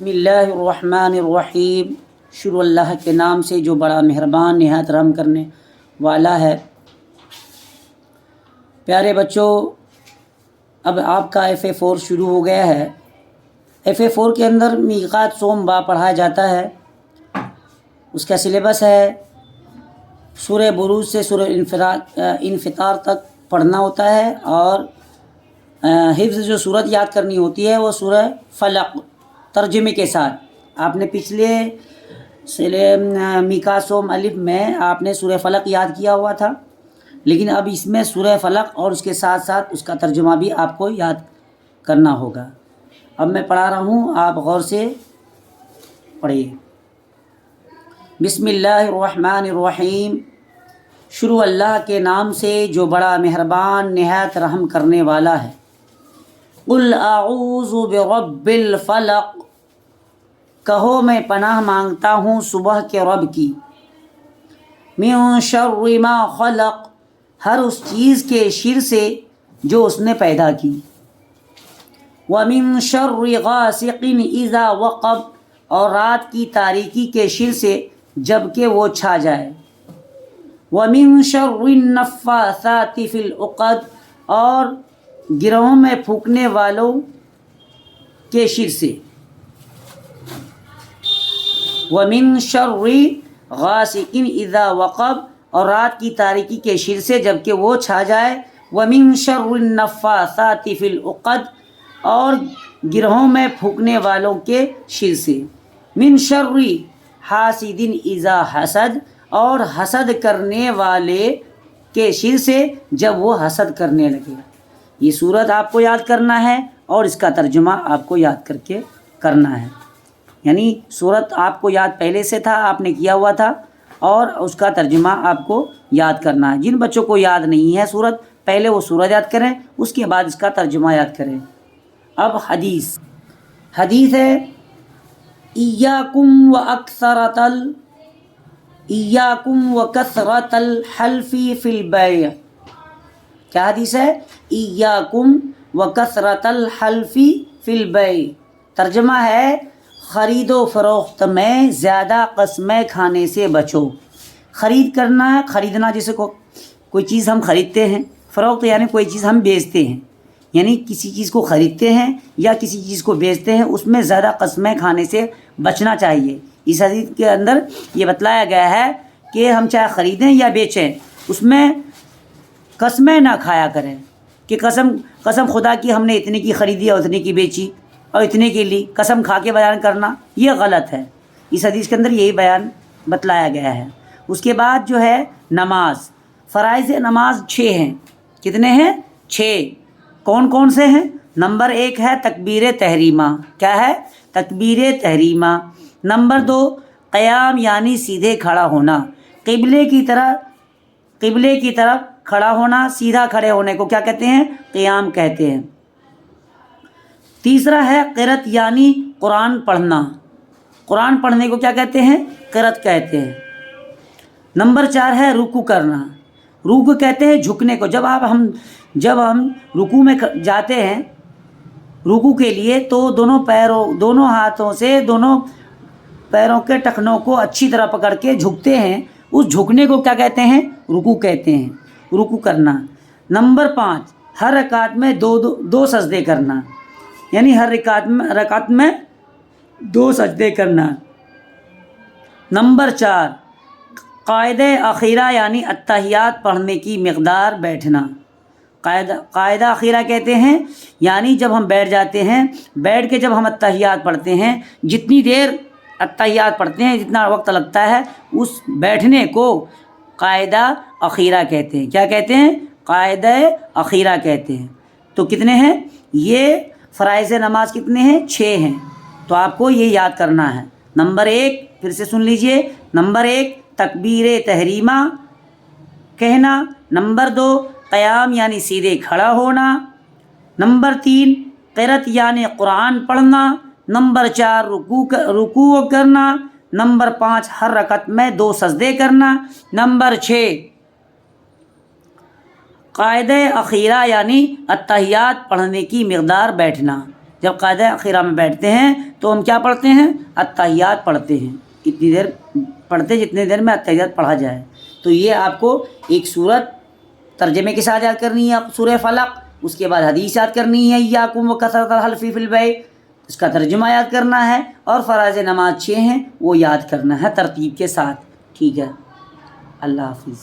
بسم اللہ الرحمن الرحیم، شروع اللہ کے نام سے جو بڑا مہربان نہایت رحم کرنے والا ہے۔ پیارے بچوں، اب آپ کا FA4 شروع ہو گیا ہے۔ FA4 کے اندر میقات سوم با پڑھایا جاتا ہے۔ اس کا سلیبس ہے سورہ بروج سے سورہ انفطار تک پڑھنا ہوتا ہے، اور حفظ جو صورت یاد کرنی ہوتی ہے وہ سورہ فلق ترجمے کے ساتھ۔ آپ نے پچھلے میقات سوم الف میں آپ نے سورہ فلق یاد کیا ہوا تھا، لیکن اب اس میں سورہ فلق اور اس کے ساتھ ساتھ اس کا ترجمہ بھی آپ کو یاد کرنا ہوگا۔ اب میں پڑھا رہا ہوں، آپ غور سے پڑھیے۔ بسم اللہ الرحمن الرحیم، شروع اللہ کے نام سے جو بڑا مہربان نہایت رحم کرنے والا ہے۔ قل اعوذ برب الفلق، کہو میں پناہ مانگتا ہوں صبح کے رب کی۔ من شر ما خلق، ہر اس چیز کے شر سے جو اس نے پیدا کی۔ ومن شر غاسق اذا وقب، اور رات کی تاریکی کے شر سے جب کہ وہ چھا جائے۔ ومن شر النفاثات فی العقد، اور گروہوں میں پھونکنے والوں کے شر سے۔ ومن شر غاسق اذا وقب، اور رات کی تاریکی کے شر سے جب کہ وہ چھا جائے۔ ومن شر النفاثات فی العقد، اور گروہوں میں پھونکنے والوں کے شر سے۔ من شر حاسد اذا حسد، اور حسد کرنے والے کے شر سے جب وہ حسد کرنے لگے۔ یہ سورت آپ کو یاد کرنا ہے اور اس کا ترجمہ آپ کو یاد کر کے کرنا ہے۔ یعنی سورت آپ کو یاد پہلے سے تھا، آپ نے کیا ہوا تھا، اور اس کا ترجمہ آپ کو یاد کرنا ہے۔ جن بچوں کو یاد نہیں ہے سورت، پہلے وہ سورت یاد کریں، اس کے بعد اس کا ترجمہ یاد کریں۔ اب حدیث ہے ایاکم و کثرت الحلف فی البیع۔ کیا حدیث ہے؟ ایاکم و کثرت الحلف فی البیع، ترجمہ ہے خرید و فروخت میں زیادہ قسمیں کھانے سے بچو۔ خرید کرنا ہے، خریدنا، جیسے کوئی چیز ہم خریدتے ہیں، فروخت یعنی کوئی چیز ہم بیچتے ہیں، یعنی کسی چیز کو خریدتے ہیں یا کسی چیز کو بیچتے ہیں، اس میں زیادہ قسمیں کھانے سے بچنا چاہیے۔ اس حدیث کے اندر یہ بتلایا گیا ہے کہ ہم چاہے خریدیں یا بیچیں، اس میں قسمیں نہ کھایا کریں کہ قسم خدا کی ہم نے اتنے کی خریدی اور اتنے کی بیچی اور اتنے کی لی، قسم کھا کے بیان کرنا یہ غلط ہے۔ اس حدیث کے اندر یہی بیان بتلایا گیا ہے۔ اس کے بعد جو ہے نماز، فرائض نماز 6 ہیں۔ کتنے ہیں؟ 6۔ کون کون سے ہیں؟ نمبر 1 ہے تکبیر تحریمہ۔ کیا ہے؟ تکبیر تحریمہ۔ نمبر 2 قیام یعنی سیدھے کھڑا ہونا، قبلے کی طرف کھڑا ہونا، سیدھا کھڑے ہونے کو کیا کہتے ہیں؟ قیام کہتے ہیں۔ تیسرا ہے قرأت یعنی قرآن پڑھنا، قرآن پڑھنے کو کیا کہتے ہیں؟ قرأت کہتے ہیں۔ نمبر 4 ہے رکوع کرنا، رکوع کہتے ہیں جھکنے کو۔ جب ہم رکوع میں جاتے ہیں رکوع کے لیے تو دونوں ہاتھوں سے دونوں پیروں کے ٹخنوں کو اچھی طرح پکڑ کے جھکتے ہیں، اس جھکنے کو کیا کہتے ہیں؟ رکوع کہتے ہیں، رکوع کرنا۔ نمبر 5 ہر رکعت میں دو سجدے کرنا، یعنی ہر رکعت میں 2 سجدے کرنا۔ نمبر 4 قاعدہ اخیرہ یعنی اتحیات پڑھنے کی مقدار بیٹھنا۔ قاعدہ اخیرہ کہتے ہیں یعنی جب ہم بیٹھ جاتے ہیں، بیٹھ کے جب ہم اتحیات پڑھتے ہیں، جتنی دیر اتحیات پڑھتے ہیں، جتنا وقت لگتا ہے، اس بیٹھنے کو قاعدہ اخیرہ کہتے ہیں۔ کیا کہتے ہیں؟ قاعدہ اخیرہ کہتے ہیں۔ تو کتنے ہیں یہ فرائض نماز؟ کتنے ہیں؟ 6 ہیں۔ تو آپ کو یہ یاد کرنا ہے۔ نمبر 1 پھر سے سن لیجئے، نمبر 1 تکبیر تحریمہ کہنا، نمبر 2 قیام یعنی سیدھے کھڑا ہونا، نمبر 3 قرأت یعنی قرآن پڑھنا، نمبر 4 رکوع کرنا، نمبر 5 ہر رکعت میں 2 سجدے کرنا، نمبر 6 قاعدہ اخیرہ یعنی اتحیات پڑھنے کی مقدار بیٹھنا۔ جب قاعدہ اخیرہ میں بیٹھتے ہیں تو ہم کیا پڑھتے ہیں؟ التحیات پڑھتے ہیں، اتنی دیر پڑھتے جتنی دیر میں التحیات پڑھا جائے۔ تو یہ آپ کو ایک سورت ترجمے کے ساتھ یاد کرنی ہے، سورہ فلق، اس کے بعد حدیث یاد کرنی ہے، ایاکم وکثرۃ الحلف فی البیع، اس کا ترجمہ یاد کرنا ہے، اور فرائض نماز 6 ہیں وہ یاد کرنا ہے ترتیب کے ساتھ، ٹھیک ہے؟ اللہ حافظ۔